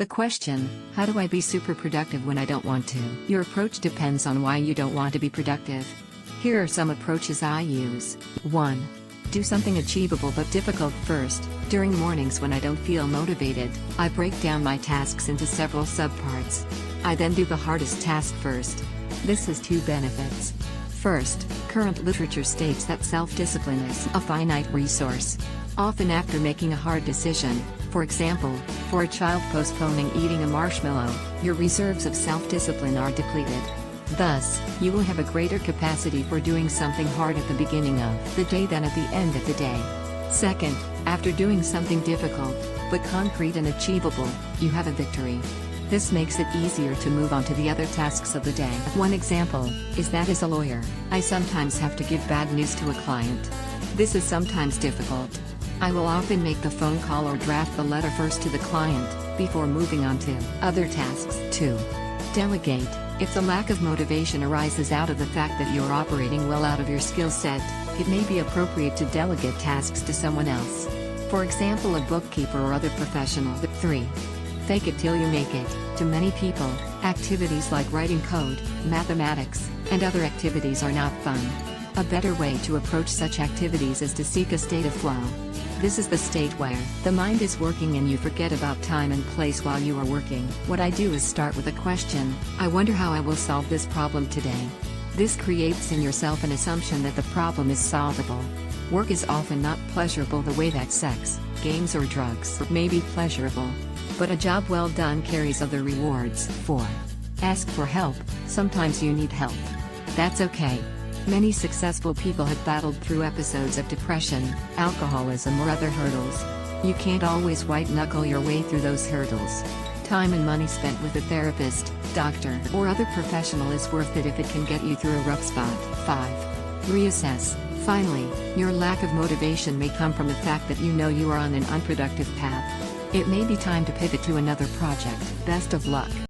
The question, how do I be super productive when I don't want to? Your approach depends on why you don't want to be productive. Here are some approaches I use. 1. Do something achievable but difficult first. During mornings when I don't feel motivated, I break down my tasks into several subparts. I then do the hardest task first. This has two benefits. First, current literature states that self-discipline is a finite resource. Often after making a hard decision, for example, for a child postponing eating a marshmallow, your reserves of self-discipline are depleted. Thus, you will have a greater capacity for doing something hard at the beginning of the day than at the end of the day. Second, after doing something difficult, but concrete and achievable, you have a victory. This makes it easier to move on to the other tasks of the day. One example is that as a lawyer, I sometimes have to give bad news to a client. This is sometimes difficult. I will often make the phone call or draft the letter first to the client, before moving on to other tasks. 2. Delegate. If the lack of motivation arises out of the fact that you're operating well out of your skill set, it may be appropriate to delegate tasks to someone else. For example, a bookkeeper or other professional. 3. Fake it till you make it. To many people, activities like writing code, mathematics, and other activities are not fun. A better way to approach such activities is to seek a state of flow. This is the state where the mind is working and you forget about time and place while you are working. What I do is start with a question: I wonder how I will solve this problem today. This creates in yourself an assumption that the problem is solvable. Work is often not pleasurable the way that sex, games or drugs may be pleasurable. But a job well done carries other rewards. 4. Ask for help. Sometimes you need help. That's okay. Many successful people have battled through episodes of depression, alcoholism or other hurdles. You can't always white-knuckle your way through those hurdles. Time and money spent with a therapist, doctor, or other professional is worth it if it can get you through a rough spot. 5. Reassess. Finally, your lack of motivation may come from the fact that you know you are on an unproductive path. It may be time to pivot to another project. Best of luck.